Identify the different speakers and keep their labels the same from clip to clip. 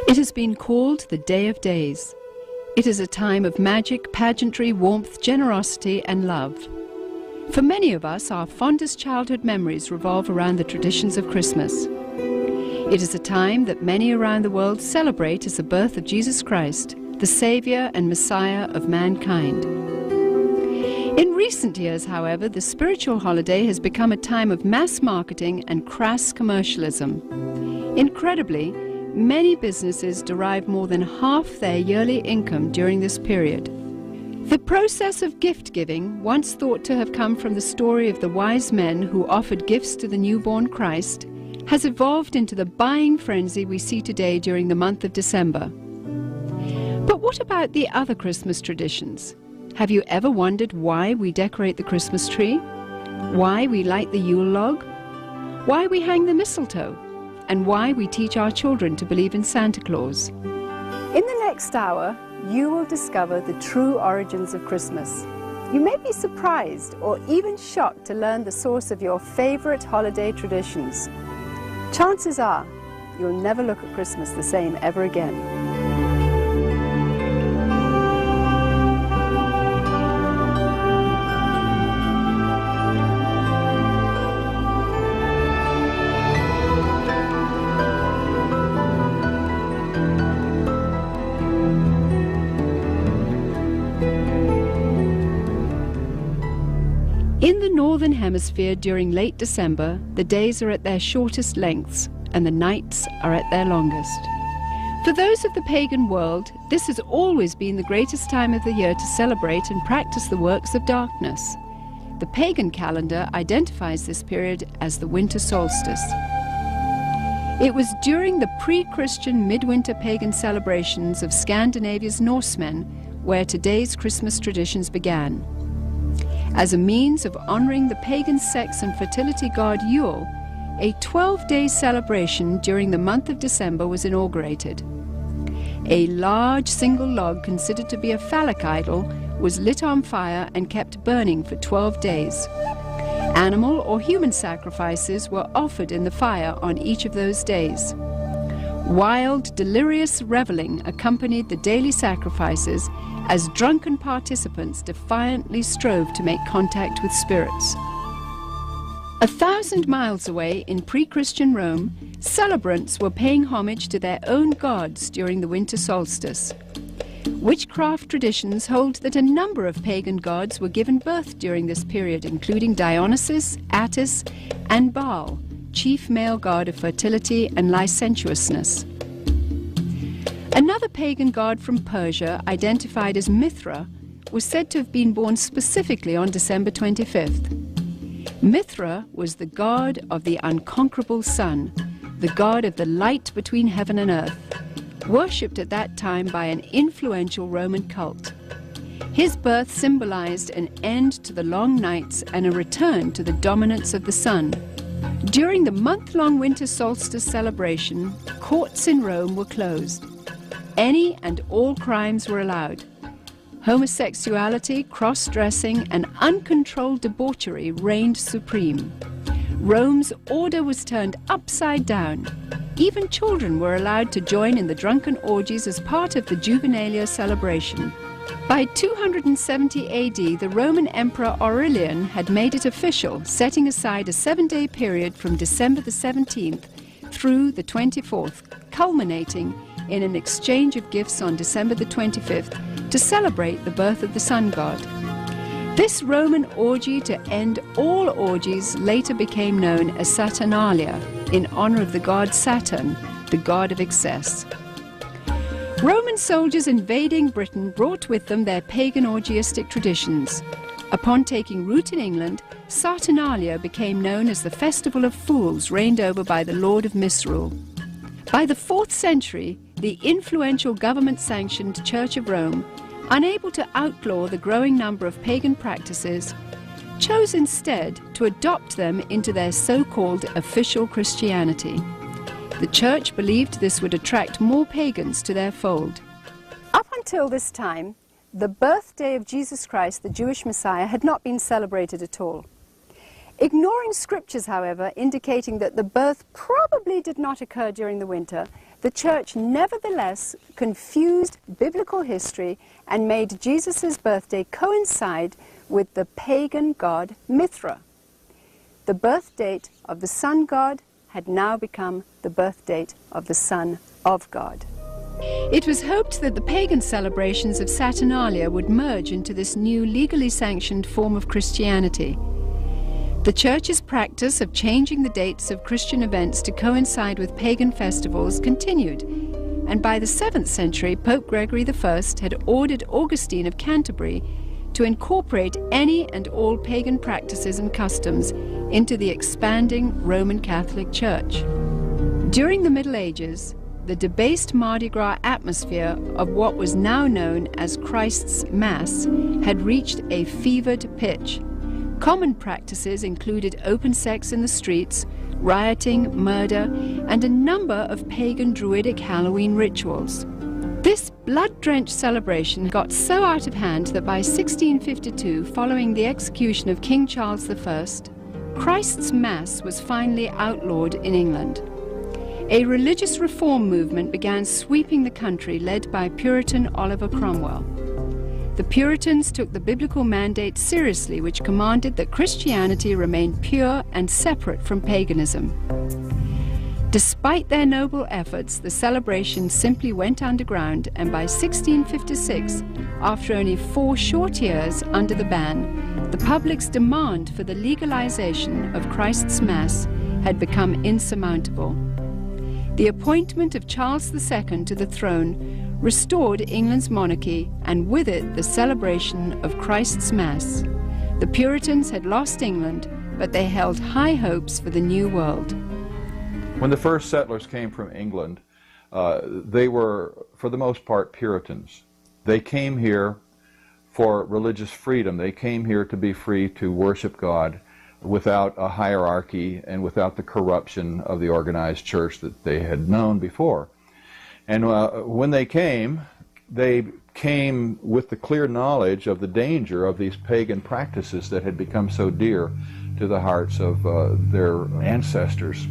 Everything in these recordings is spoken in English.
Speaker 1: It has been called the Day of Days. It is a time of magic, pageantry, warmth, generosity, and love. For many of us, our fondest childhood memories revolve around the traditions of Christmas. It is a time that many around the world celebrate as the birth of Jesus Christ, the Savior and Messiah of mankind. In recent years, however, the spiritual holiday has become a time of mass marketing and crass commercialism. Incredibly, many businesses derive more than half their yearly income during this period. The process of gift-giving, once thought to have come from the story of the wise men who offered gifts to the newborn Christ, has evolved into the buying frenzy we see today during the month of December. But what about the other Christmas traditions? Have you ever wondered why we decorate the Christmas tree? Why we light the Yule log? Why we hang the mistletoe? And why we teach our children to believe in Santa Claus? In the next hour, you will discover the true origins of Christmas. You may be surprised or even shocked to learn the source of your favorite holiday traditions. Chances are, you'll never look at Christmas the same ever again. In the Northern Hemisphere during late December, the days are at their shortest lengths and the nights are at their longest. For those of the pagan world, this has always been the greatest time of the year to celebrate and practice the works of darkness. The pagan calendar identifies this period as the winter solstice. It was during the pre-Christian midwinter pagan celebrations of Scandinavia's Norsemen where today's Christmas traditions began. As a means of honoring the pagan sex and fertility god Yule, a 12-day celebration during the month of December was inaugurated. A large single log considered to be a phallic idol was lit on fire and kept burning for 12 days. Animal or human sacrifices were offered in the fire on each of those days. Wild, delirious reveling accompanied the daily sacrifices as drunken participants defiantly strove to make contact with spirits. 1,000 miles away in pre-Christian Rome, celebrants were paying homage to their own gods during the winter solstice. Witchcraft traditions hold that a number of pagan gods were given birth during this period, including Dionysus, Attis, and Baal, chief male god of fertility and licentiousness. Another pagan god from Persia, identified as Mithra, was said to have been born specifically on December 25th. Mithra was the god of the unconquerable sun, the god of the light between heaven and earth, worshipped at that time by an influential Roman cult. His birth symbolized an end to the long nights and a return to the dominance of the sun. During the month-long winter solstice celebration, courts in Rome were closed. Any and all crimes were allowed. Homosexuality, cross-dressing, and uncontrolled debauchery reigned supreme. Rome's order was turned upside down. Even children were allowed to join in the drunken orgies as part of the Juvenalia celebration. By 270 AD, the Roman Emperor Aurelian had made it official, setting aside a 7-day period from December the 17th through the 24th, culminating in an exchange of gifts on December the 25th to celebrate the birth of the sun god. This Roman orgy to end all orgies later became known as Saturnalia, in honor of the god Saturn, the god of excess. Roman soldiers invading Britain brought with them their pagan orgiastic traditions. Upon taking root in England, Saturnalia became known as the Festival of Fools, reigned over by the Lord of Misrule. By the 4th century, the influential government-sanctioned Church of Rome, unable to outlaw the growing number of pagan practices, chose instead to adopt them into their so-called official Christianity. The Church believed this would attract more pagans to their fold. Up until this time, the birthday of Jesus Christ, the Jewish Messiah, had not been celebrated at all. Ignoring scriptures, however, indicating that the birth probably did not occur during the winter, the church nevertheless confused biblical history and made Jesus' birthday coincide with the pagan god Mithra. The birth date of the sun god had now become the birth date of the Son of God. It was hoped that the pagan celebrations of Saturnalia would merge into this new legally sanctioned form of Christianity. The Church's practice of changing the dates of Christian events to coincide with pagan festivals continued, and by the 7th century, Pope Gregory I had ordered Augustine of Canterbury to incorporate any and all pagan practices and customs into the expanding Roman Catholic Church. During the Middle Ages, the debased Mardi Gras atmosphere of what was now known as Christ's Mass had reached a fevered pitch. Common practices included open sex in the streets, rioting, murder, and a number of pagan druidic Halloween rituals. This blood-drenched celebration got so out of hand that by 1652, following the execution of King Charles I, Christ's Mass was finally outlawed in England. A religious reform movement began sweeping the country, led by Puritan Oliver Cromwell. The Puritans took the biblical mandate seriously, which commanded that Christianity remain pure and separate from paganism. Despite their noble efforts, the celebration simply went underground, and by 1656, after only 4 short years under the ban, the public's demand for the legalization of Christ's Mass had become insurmountable. The appointment of Charles II to the throne restored England's monarchy, and with it the celebration of Christ's Mass. The Puritans had lost England, but they held high hopes for the new world.
Speaker 2: When the first settlers came from England, they were, for the most part, Puritans. They came here for religious freedom. They came here to be free to worship God without a hierarchy and without the corruption of the organized church that they had known before. And when they came with the clear knowledge of the danger of these pagan practices that had become so dear to the hearts of their ancestors.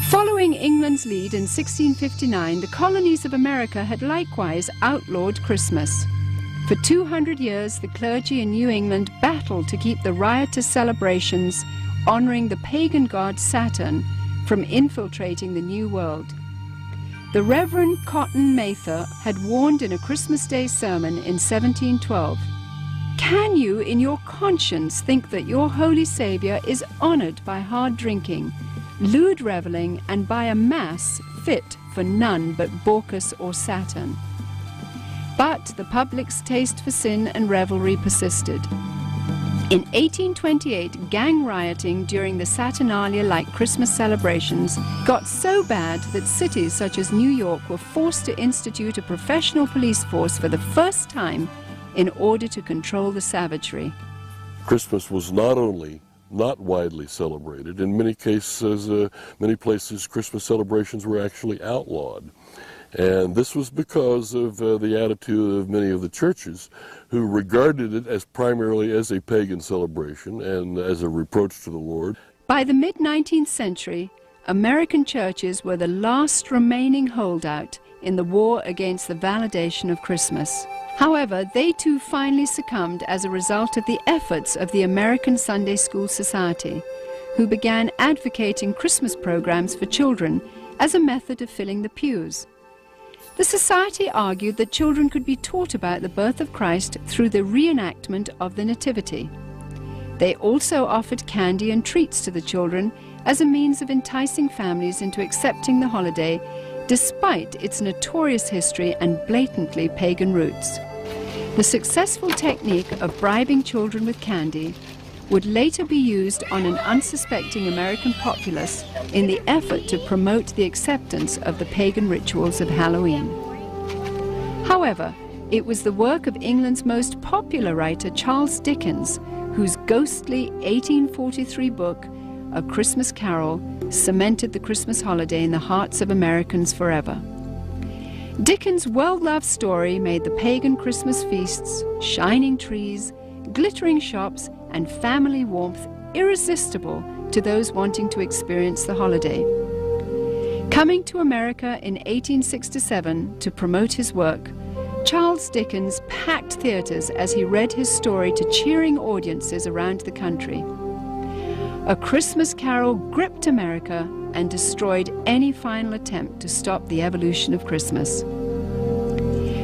Speaker 1: Following England's lead in 1659, the colonies of America had likewise outlawed Christmas. For 200 years, the clergy in New England battled to keep the riotous celebrations honoring the pagan god Saturn from infiltrating the New World. The Reverend Cotton Mather had warned in a Christmas Day sermon in 1712, "Can you in your conscience think that your Holy Saviour is honoured by hard drinking, lewd revelling, and by a mass fit for none but Bacchus or Saturn?" But the public's taste for sin and revelry persisted. In 1828, gang rioting during the Saturnalia-like Christmas celebrations got so bad that cities such as New York were forced to institute a professional police force for the first time in order to control the savagery.
Speaker 3: Christmas was not only not widely celebrated, in many cases, many places, Christmas celebrations were actually outlawed. And this was because of the attitude of many of the churches who regarded it as primarily as a pagan celebration and as a reproach to the Lord.
Speaker 1: By the mid-19th century, American churches were the last remaining holdout in the war against the validation of Christmas. However, they too finally succumbed as a result of the efforts of the American Sunday School Society, who began advocating Christmas programs for children as a method of filling the pews. The society argued that children could be taught about the birth of Christ through the reenactment of the Nativity. They also offered candy and treats to the children as a means of enticing families into accepting the holiday, despite its notorious history and blatantly pagan roots. The successful technique of bribing children with candy would later be used on an unsuspecting American populace in the effort to promote the acceptance of the pagan rituals of Halloween. However, it was the work of England's most popular writer, Charles Dickens, whose ghostly 1843 book, A Christmas Carol, cemented the Christmas holiday in the hearts of Americans forever. Dickens' well-loved story made the pagan Christmas feasts, shining trees, glittering shops, and family warmth irresistible to those wanting to experience the holiday. Coming to America in 1867 to promote his work, Charles Dickens packed theaters as he read his story to cheering audiences around the country. A Christmas Carol gripped America and destroyed any final attempt to stop the evolution of Christmas.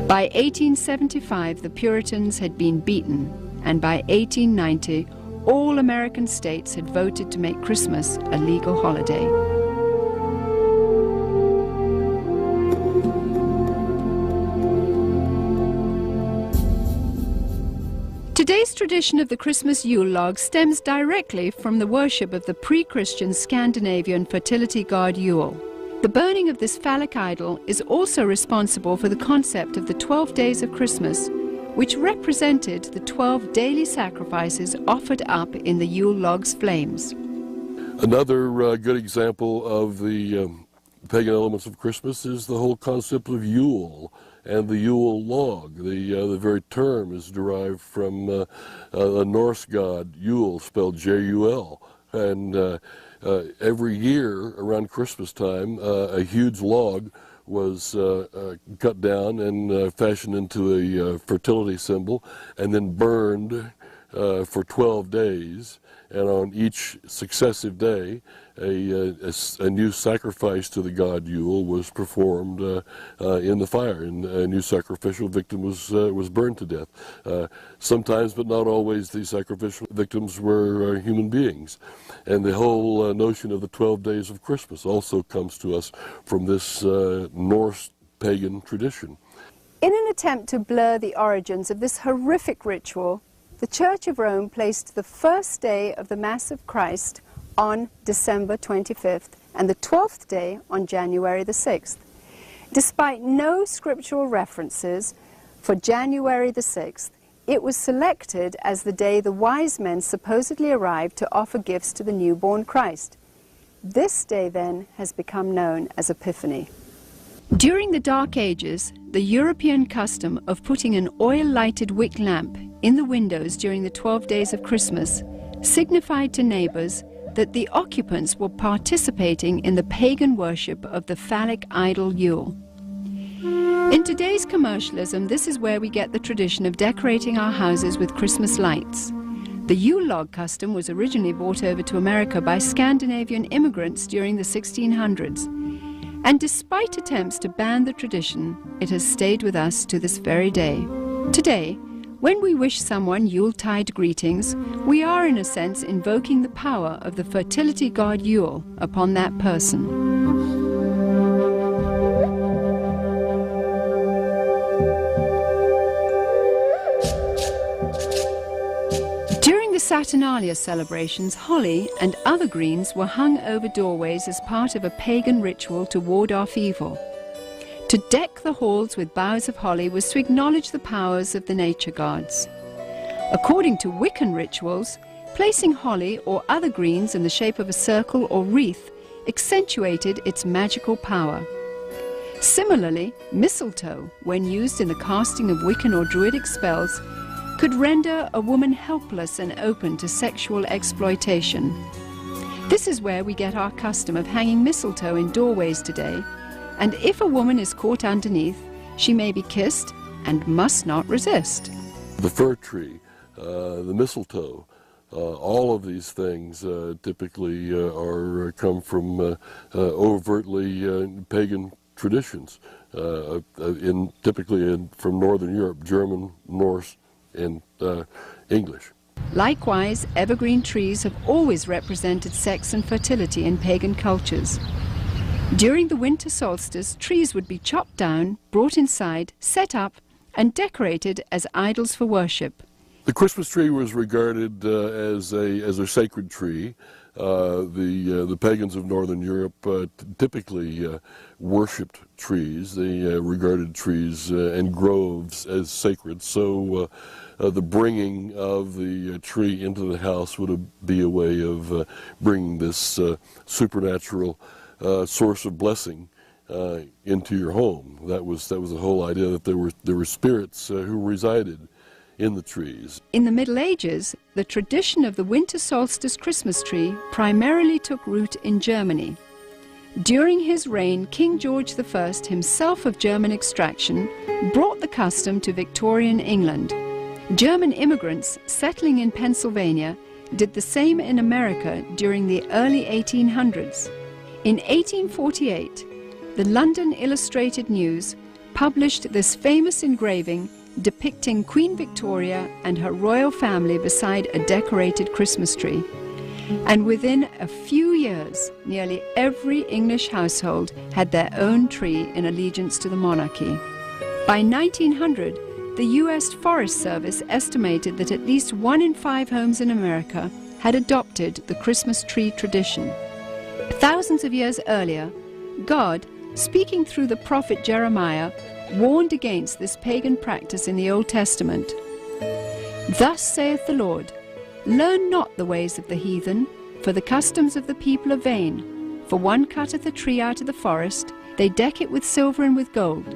Speaker 1: By 1875, the Puritans had been beaten, and by 1890, all American states had voted to make Christmas a legal holiday. Today's tradition of the Christmas Yule log stems directly from the worship of the pre-Christian Scandinavian fertility god Yule. The burning of this phallic idol is also responsible for the concept of the 12 days of Christmas, which represented the 12 daily sacrifices offered up in the Yule log's flames.
Speaker 3: Another good example of the pagan elements of Christmas is the whole concept of Yule and the Yule log. The very term is derived from a Norse god, Yule, spelled J-U-L. And every year around Christmas time, a huge log was cut down and fashioned into a fertility symbol and then burned for 12 days. And on each successive day, a new sacrifice to the god Yule was performed in the fire, and a new sacrificial victim was burned to death. Sometimes, but not always, these sacrificial victims were human beings. And the whole notion of the 12 days of Christmas also comes to us from this Norse pagan tradition.
Speaker 1: In an attempt to blur the origins of this horrific ritual, the Church of Rome placed the first day of the Mass of Christ on December 25th and the 12th day on January the 6th. Despite no scriptural references for January the 6th, it was selected as the day the wise men supposedly arrived to offer gifts to the newborn Christ. This day then has become known as Epiphany. During the Dark Ages, the European custom of putting an oil-lighted wick lamp in the windows during the 12 days of Christmas signified to neighbors that the occupants were participating in the pagan worship of the phallic idol Yule. In today's commercialism, this is where we get the tradition of decorating our houses with Christmas lights. The Yule log custom was originally brought over to America by Scandinavian immigrants during the 1600s. And despite attempts to ban the tradition, it has stayed with us to this very day. Today, when we wish someone Yuletide greetings, we are in a sense invoking the power of the fertility god Yule upon that person. During the Saturnalia celebrations, holly and other greens were hung over doorways as part of a pagan ritual to ward off evil. To deck the halls with boughs of holly was to acknowledge the powers of the nature gods. According to Wiccan rituals, placing holly or other greens in the shape of a circle or wreath accentuated its magical power. Similarly, mistletoe, when used in the casting of Wiccan or Druidic spells, could render a woman helpless and open to sexual exploitation. This is where we get our custom of hanging mistletoe in doorways today, and if a woman is caught underneath, she may be kissed and must not resist.
Speaker 3: The fir tree, the mistletoe, all of these things typically come from overtly pagan traditions, typically from Northern Europe, German, Norse, and English.
Speaker 1: Likewise, evergreen trees have always represented sex and fertility in pagan cultures. During the winter solstice, trees would be chopped down, brought inside, set up, and decorated as idols for worship.
Speaker 3: The Christmas tree was regarded as a sacred tree. The pagans of Northern Europe typically worshipped trees. They regarded trees and groves as sacred. So the bringing of the tree into the house would be a way of bringing this supernatural source of blessing into your home. That was the whole idea, that there were spirits who resided in the trees.
Speaker 1: In the Middle Ages, the tradition of the winter solstice Christmas tree primarily took root in Germany. During his reign, King George I, himself of German extraction, brought the custom to Victorian England. German immigrants settling in Pennsylvania did the same in America during the early 1800s. In 1848, the London Illustrated News published this famous engraving depicting Queen Victoria and her royal family beside a decorated Christmas tree. And within a few years, nearly every English household had their own tree in allegiance to the monarchy. By 1900, the U.S. Forest Service estimated that at least 1 in 5 homes in America had adopted the Christmas tree tradition. Thousands of years earlier, God, speaking through the prophet Jeremiah, warned against this pagan practice in the Old Testament. Thus saith the Lord, learn not the ways of the heathen, for the customs of the people are vain. For one cutteth a tree out of the forest, they deck it with silver and with gold.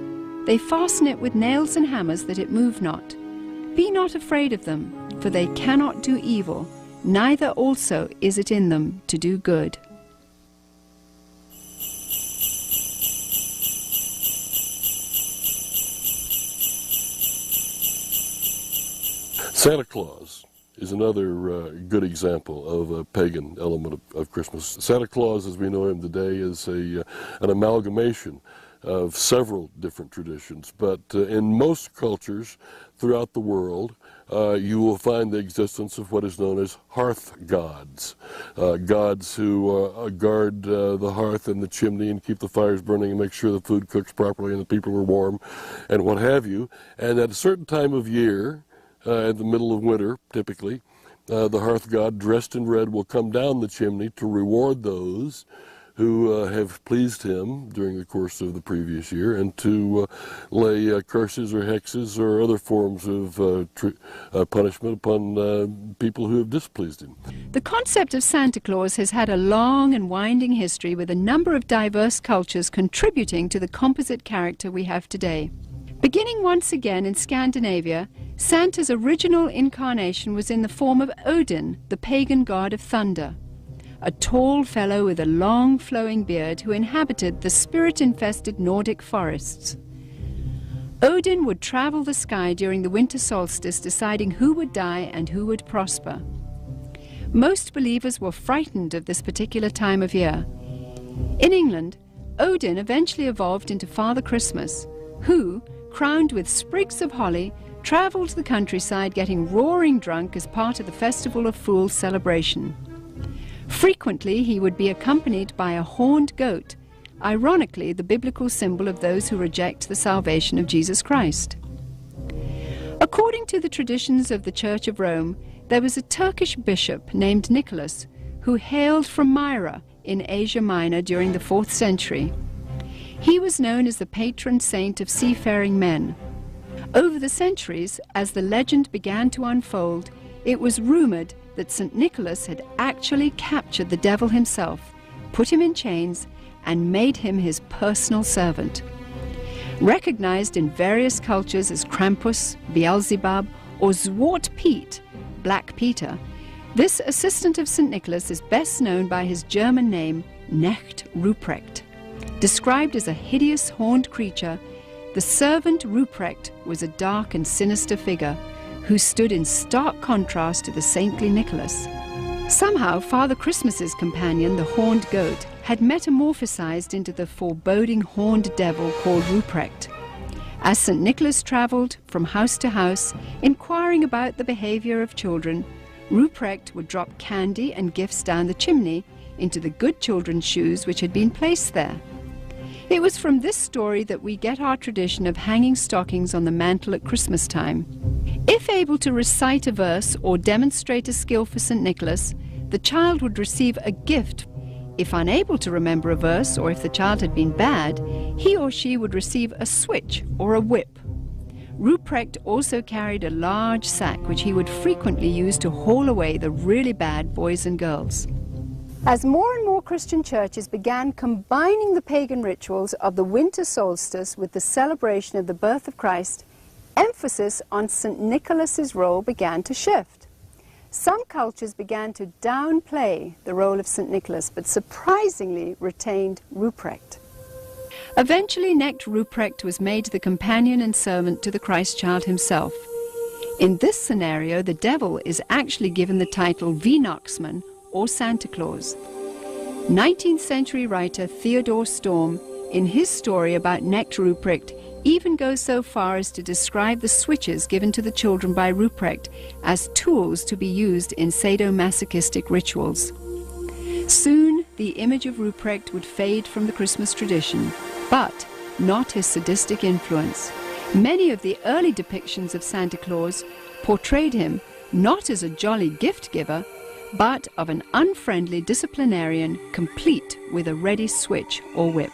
Speaker 1: They fasten it with nails and hammers that it move not. Be not afraid of them, for they cannot do evil, neither also is it in them to do good.
Speaker 3: Santa Claus is another good example of a pagan element of Christmas. Santa Claus, as we know him today, is an amalgamation of several different traditions, but in most cultures throughout the world, you will find the existence of what is known as hearth gods, gods who guard the hearth and the chimney and keep the fires burning and make sure the food cooks properly and the people are warm and what have you. And at a certain time of year, in the middle of winter, typically, the hearth god dressed in red will come down the chimney to reward those who have pleased him during the course of the previous year and to lay curses or hexes or other forms of punishment upon people who have displeased him.
Speaker 1: The concept of Santa Claus has had a long and winding history, with a number of diverse cultures contributing to the composite character we have today. Beginning once again in Scandinavia, Santa's original incarnation was in the form of Odin, the pagan god of thunder, a tall fellow with a long flowing beard who inhabited the spirit-infested Nordic forests. Odin would travel the sky during the winter solstice, deciding who would die and who would prosper. Most believers were frightened of this particular time of year. In England, Odin eventually evolved into Father Christmas, who, crowned with sprigs of holly, traveled the countryside getting roaring drunk as part of the Festival of Fools celebration. Frequently, he would be accompanied by a horned goat, ironically the biblical symbol of those who reject the salvation of Jesus Christ. According to the traditions of the Church of Rome, there was a Turkish bishop named Nicholas who hailed from Myra in Asia Minor during the 4th century. He was known as the patron saint of seafaring men. Over the centuries, as the legend began to unfold, it was rumored that St. Nicholas had actually captured the devil himself, put him in chains, and made him his personal servant. Recognized in various cultures as Krampus, Beelzebub, or Zwart Piet, Black Peter, this assistant of St. Nicholas is best known by his German name, Knecht Ruprecht. Described as a hideous horned creature, the servant Ruprecht was a dark and sinister figure who stood in stark contrast to the saintly Nicholas. Somehow, Father Christmas's companion, the horned goat, had metamorphosized into the foreboding horned devil called Ruprecht. As St. Nicholas traveled from house to house, inquiring about the behavior of children, Ruprecht would drop candy and gifts down the chimney into the good children's shoes which had been placed there. It was from this story that we get our tradition of hanging stockings on the mantle at Christmas time. If able to recite a verse or demonstrate a skill for St. Nicholas, the child would receive a gift. If unable to remember a verse, or if the child had been bad, he or she would receive a switch or a whip. Ruprecht also carried a large sack which he would frequently use to haul away the really bad boys and girls. As more and more Christian churches began combining the pagan rituals of the winter solstice with the celebration of the birth of Christ, emphasis on St. Nicholas's role began to shift. Some cultures began to downplay the role of St. Nicholas, but surprisingly retained Ruprecht. Eventually, Knecht Ruprecht was made the companion and servant to the Christ child himself. In this scenario, the devil is actually given the title Weihnachtsmann, or Santa Claus. 19th century writer Theodor Storm, in his story about Knecht Ruprecht, even goes so far as to describe the switches given to the children by Ruprecht as tools to be used in sadomasochistic rituals. Soon, the image of Ruprecht would fade from the Christmas tradition, but not his sadistic influence. Many of the early depictions of Santa Claus portrayed him not as a jolly gift giver, but of an unfriendly disciplinarian complete with a ready switch or whip.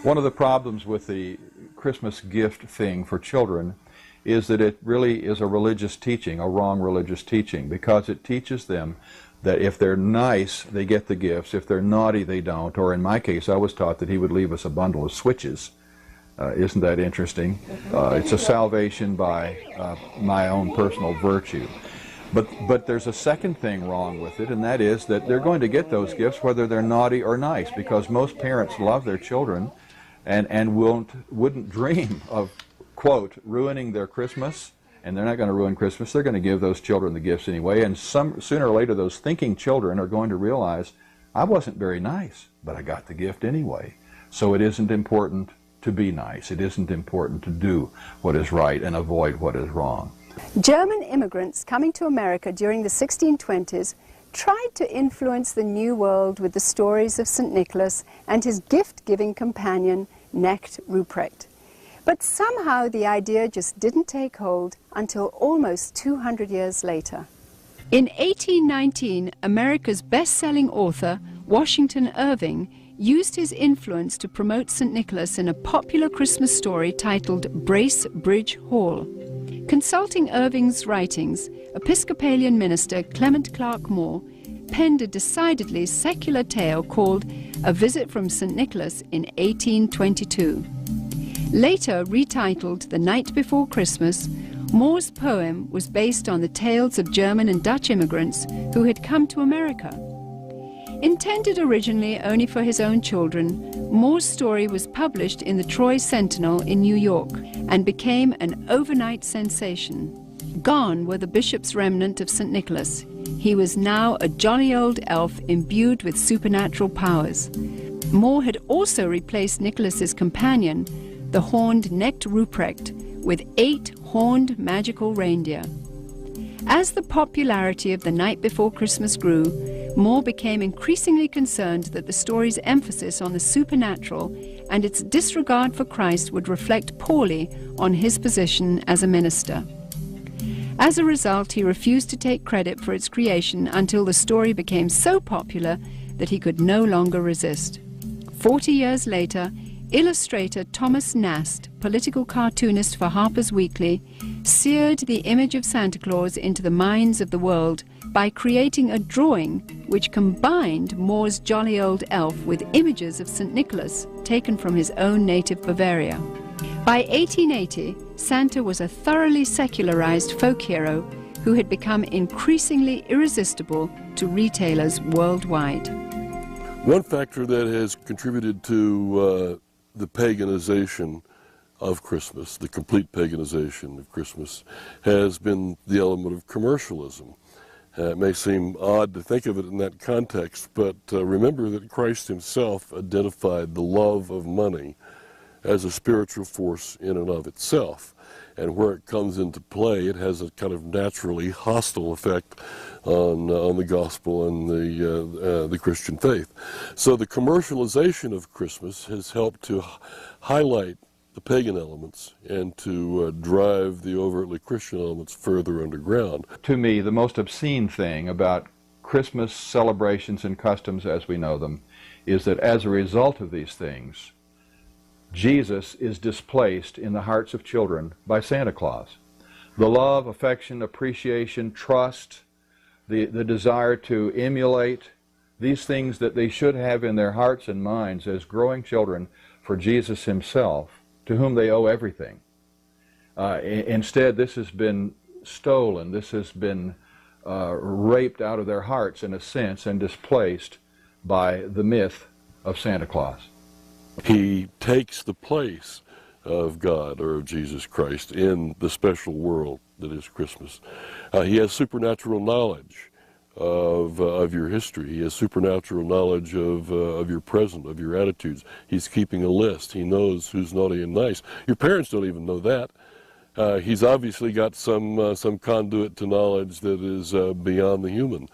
Speaker 2: One of the problems with the Christmas gift thing for children is that it really is a religious teaching, a wrong religious teaching, because it teaches them that if they're nice, they get the gifts. If they're naughty, they don't. Or in my case, I was taught that he would leave us a bundle of switches. Isn't that interesting? It's a salvation by my own personal virtue. But there's a second thing wrong with it, and that is that they're going to get those gifts whether they're naughty or nice, because most parents love their children and wouldn't dream of, quote, ruining their Christmas. And they're not going to ruin Christmas. They're going to give those children the gifts anyway. And sooner or later, those thinking children are going to realize, I wasn't very nice, but I got the gift anyway. So it isn't important to be nice. It isn't important to do what is right and avoid what is wrong.
Speaker 1: German immigrants coming to America during the 1620s tried to influence the New World with the stories of St. Nicholas and his gift-giving companion, Knecht Ruprecht. But somehow the idea just didn't take hold until almost 200 years later. In 1819, America's best-selling author, Washington Irving, used his influence to promote St. Nicholas in a popular Christmas story titled Bracebridge Hall. Consulting Irving's writings, Episcopalian minister Clement Clark Moore penned a decidedly secular tale called A Visit from St. Nicholas in 1822. Later retitled The Night Before Christmas, Moore's poem was based on the tales of German and Dutch immigrants who had come to America. Intended originally only for his own children, Moore's story was published in the Troy Sentinel in New York and became an overnight sensation. Gone were the bishop's remnant of St. Nicholas. He was now a jolly old elf imbued with supernatural powers. Moore had also replaced Nicholas's companion, the horned Knecht Ruprecht, with 8 horned magical reindeer. As the popularity of The Night Before Christmas grew, Moore became increasingly concerned that the story's emphasis on the supernatural and its disregard for Christ would reflect poorly on his position as a minister. As a result, he refused to take credit for its creation until the story became so popular that he could no longer resist. 40 years later, illustrator Thomas Nast, political cartoonist for Harper's Weekly, seared the image of Santa Claus into the minds of the world by creating a drawing which combined Moore's jolly old elf with images of St. Nicholas taken from his own native Bavaria. By 1880, Santa was a thoroughly secularized folk hero who had become increasingly irresistible to retailers worldwide.
Speaker 3: One factor that has contributed to the paganization of Christmas, the complete paganization of Christmas, has been the element of commercialism. It may seem odd to think of it in that context, but remember that Christ himself identified the love of money as a spiritual force in and of itself. And where it comes into play, it has a kind of naturally hostile effect on the gospel and the Christian faith. So the commercialization of Christmas has helped to highlight the pagan elements and to drive the overtly Christian elements further underground.
Speaker 2: To me, the most obscene thing about Christmas celebrations and customs as we know them is that as a result of these things, Jesus is displaced in the hearts of children by Santa Claus. The love, affection, appreciation, trust, the desire to emulate, these things that they should have in their hearts and minds as growing children for Jesus himself, to whom they owe everything. Instead, this has been stolen, this has been raped out of their hearts in a sense and displaced by the myth of Santa Claus.
Speaker 3: He takes the place of God or of Jesus Christ in the special world that is Christmas. He has supernatural knowledge of your history. He has supernatural knowledge of your present, of your attitudes. He's keeping a list. He knows who's naughty and nice. Your parents don't even know that. He's obviously got some conduit to knowledge that is beyond the human,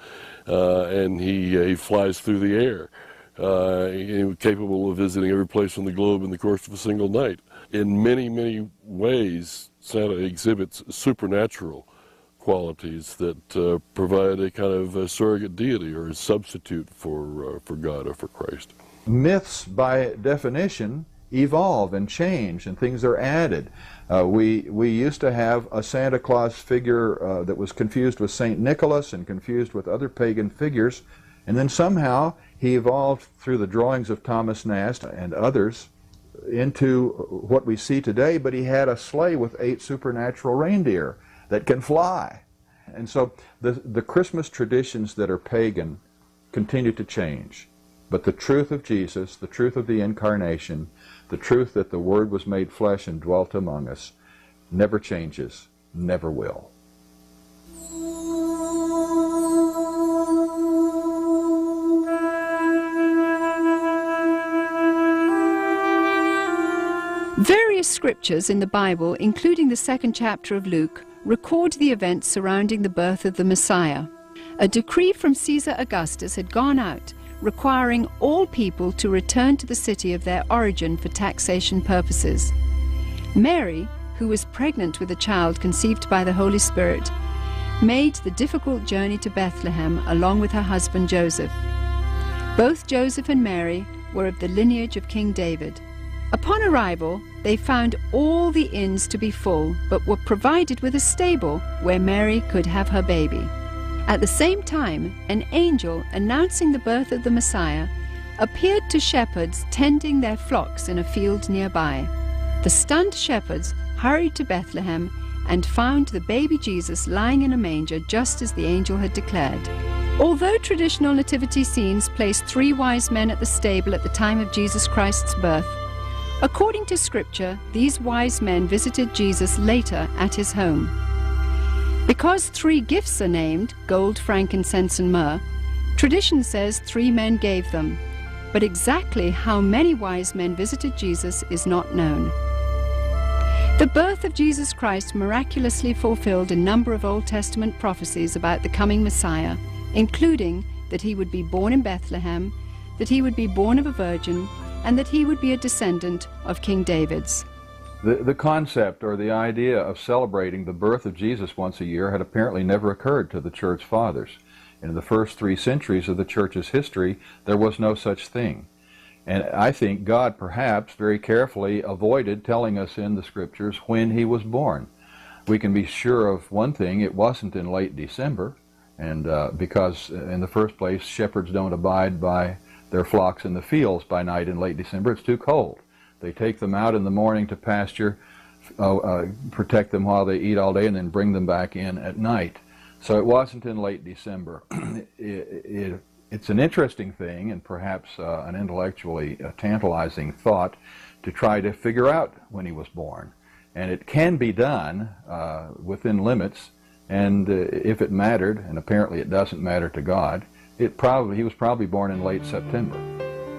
Speaker 3: and he flies through the air, capable of visiting every place on the globe in the course of a single night. In many, many ways, Santa exhibits supernatural qualities that provide a kind of a surrogate deity or a substitute for God or for Christ.
Speaker 2: Myths, by definition, evolve and change, and things are added. We used to have a Santa Claus figure that was confused with St. Nicholas and confused with other pagan figures, and then somehow he evolved through the drawings of Thomas Nast and others into what we see today, but he had a sleigh with 8 supernatural reindeer that can fly. And so the Christmas traditions that are pagan continue to change. But the truth of Jesus, the truth of the Incarnation, the truth that the Word was made flesh and dwelt among us, never changes, never will.
Speaker 1: Various scriptures in the Bible, including the 2nd chapter of Luke, record the events surrounding the birth of the Messiah. A decree from Caesar Augustus had gone out, requiring all people to return to the city of their origin for taxation purposes. Mary, who was pregnant with a child conceived by the Holy Spirit, made the difficult journey to Bethlehem along with her husband Joseph. Both Joseph and Mary were of the lineage of King David. Upon arrival, they found all the inns to be full, but were provided with a stable where Mary could have her baby. At the same time, an angel announcing the birth of the Messiah appeared to shepherds tending their flocks in a field nearby. The stunned shepherds hurried to Bethlehem and found the baby Jesus lying in a manger just as the angel had declared. Although traditional nativity scenes place 3 wise men at the stable at the time of Jesus Christ's birth, according to Scripture, these wise men visited Jesus later at his home. Because 3 gifts are named, gold, frankincense, and myrrh, tradition says 3 men gave them, but exactly how many wise men visited Jesus is not known. The birth of Jesus Christ miraculously fulfilled a number of Old Testament prophecies about the coming Messiah, including that he would be born in Bethlehem, that he would be born of a virgin, and that he would be a descendant of King David's.
Speaker 2: The concept or the idea of celebrating the birth of Jesus once a year had apparently never occurred to the Church Fathers. In the first 3 centuries of the Church's history, there was no such thing. And I think God perhaps very carefully avoided telling us in the Scriptures when he was born. We can be sure of one thing: it wasn't in late December, and because in the first place, shepherds don't abide by their flocks in the fields by night in late December. It's too cold. They take them out in the morning to pasture, protect them while they eat all day, and then bring them back in at night. So it wasn't in late December. It's an interesting thing, and perhaps an intellectually tantalizing thought, to try to figure out when he was born. And it can be done within limits, and if it mattered, and apparently it doesn't matter to God, he was probably born in late September.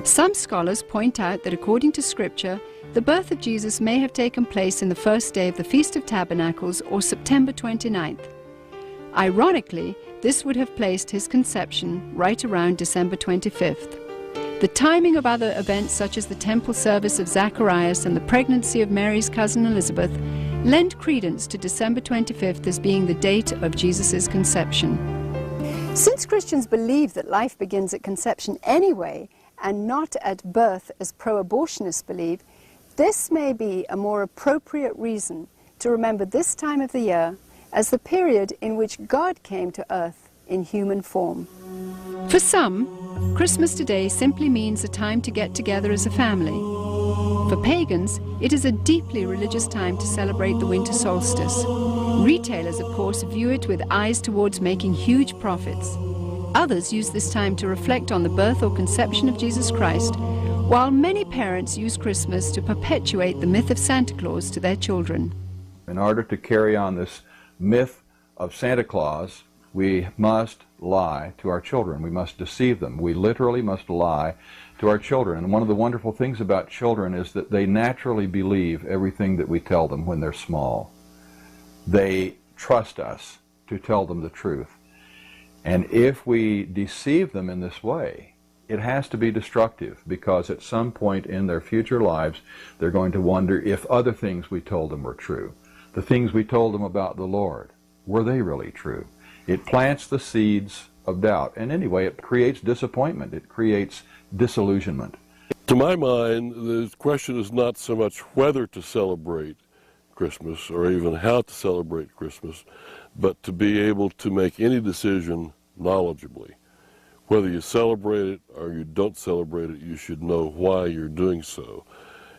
Speaker 1: Some scholars point out that according to Scripture, the birth of Jesus may have taken place in the first day of the Feast of Tabernacles, or September 29th. Ironically, this would have placed his conception right around December 25th. The timing of other events such as the temple service of Zacharias and the pregnancy of Mary's cousin Elizabeth lend credence to December 25th as being the date of Jesus' conception.
Speaker 4: Since Christians believe that life begins at conception anyway, and not at birth as pro-abortionists believe, this may be a more appropriate reason to remember this time of the year as the period in which God came to earth in human form.
Speaker 1: For some, Christmas today simply means a time to get together as a family. For pagans, it is a deeply religious time to celebrate the winter solstice. Retailers, of course, view it with eyes towards making huge profits. Others use this time to reflect on the birth or conception of Jesus Christ, while many parents use Christmas to perpetuate the myth of Santa Claus to their children.
Speaker 2: In order to carry on this myth of Santa Claus, we must lie to our children. We must deceive them. We literally must lie to our children. And one of the wonderful things about children is that they naturally believe everything that we tell them when they're small. They trust us to tell them the truth. And if we deceive them in this way, it has to be destructive, because at some point in their future lives, they're going to wonder if other things we told them were true. The things we told them about the Lord, were they really true? It plants the seeds of doubt. And anyway, it creates disappointment. It creates disillusionment.
Speaker 3: To my mind, the question is not so much whether to celebrate Christmas or even how to celebrate Christmas, but to be able to make any decision knowledgeably. Whether you celebrate it or you don't celebrate it, you should know why you're doing so.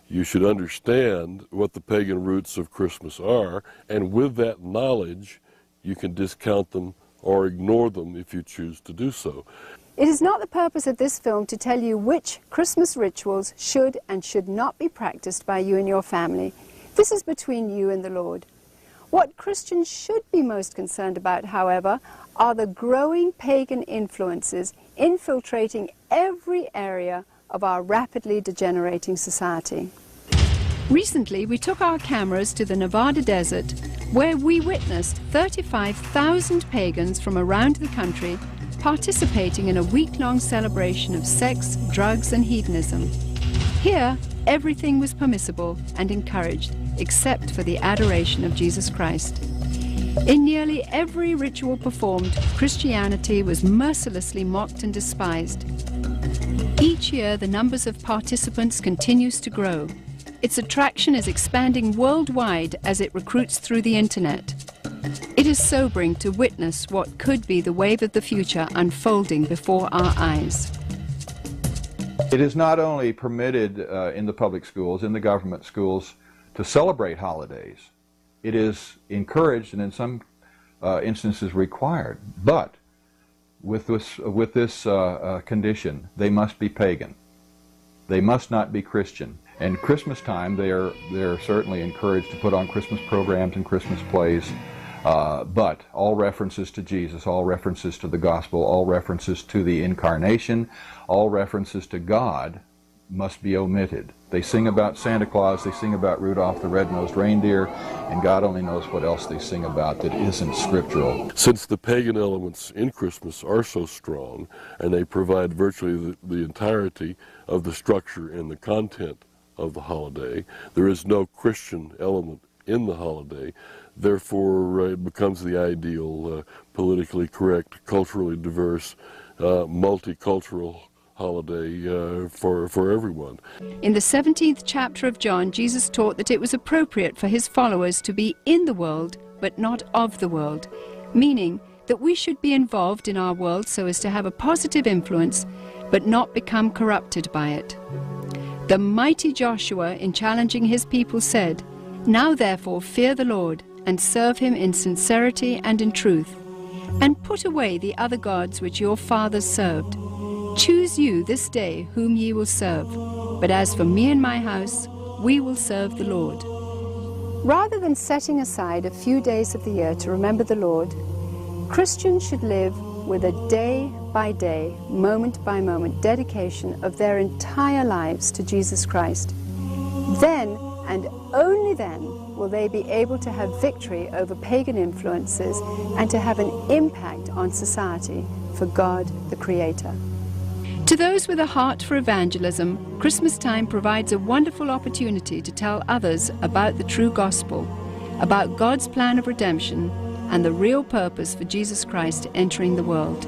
Speaker 3: You should understand what the pagan roots of Christmas are, and with that knowledge, you can discount them or ignore them if you choose to do so.
Speaker 4: It is not the purpose of this film to tell you which Christmas rituals should and should not be practiced by you and your family. This is between you and the Lord. What Christians should be most concerned about, however, are the growing pagan influences infiltrating every area of our rapidly degenerating society.
Speaker 1: Recently, we took our cameras to the Nevada desert, where we witnessed 35,000 pagans from around the country participating in a week-long celebration of sex, drugs, and hedonism. Here, everything was permissible and encouraged, except for the adoration of Jesus Christ. In nearly every ritual performed, Christianity was mercilessly mocked and despised. Each year, the numbers of participants continues to grow. Its attraction is expanding worldwide as it recruits through the internet. It is sobering to witness what could be the wave of the future unfolding before our eyes.
Speaker 2: It is not only permitted in the public schools, in the government schools, to celebrate holidays. It is encouraged and in some instances required. But with this condition, they must be pagan. They must not be Christian. And Christmas time, they are certainly encouraged to put on Christmas programs and Christmas plays. But all references to Jesus, all references to the gospel, all references to the incarnation, all references to God must be omitted. They sing about Santa Claus, they sing about Rudolph the Red-Nosed Reindeer, and God only knows what else they sing about that isn't scriptural.
Speaker 3: Since the pagan elements in Christmas are so strong, and they provide virtually the entirety of the structure and the content of the holiday, there is no Christian element in the holiday. Therefore, it becomes the ideal, politically correct, culturally diverse, multicultural holiday for everyone.
Speaker 1: In the 17th chapter of John, Jesus taught that it was appropriate for his followers to be in the world, but not of the world, meaning that we should be involved in our world so as to have a positive influence, but not become corrupted by it. The mighty Joshua, in challenging his people, said, "Now therefore fear the Lord, and serve him in sincerity and in truth, and put away the other gods which your fathers served. Choose you this day whom ye will serve, but as for me and my house, we will serve the Lord."
Speaker 4: Rather than setting aside a few days of the year to remember the Lord, Christians should live with a day-by-day, moment-by-moment dedication of their entire lives to Jesus Christ. Then, and only then, will they be able to have victory over pagan influences and to have an impact on society for God the Creator.
Speaker 1: To those with a heart for evangelism, Christmas time provides a wonderful opportunity to tell others about the true gospel, about God's plan of redemption, and the real purpose for Jesus Christ entering the world.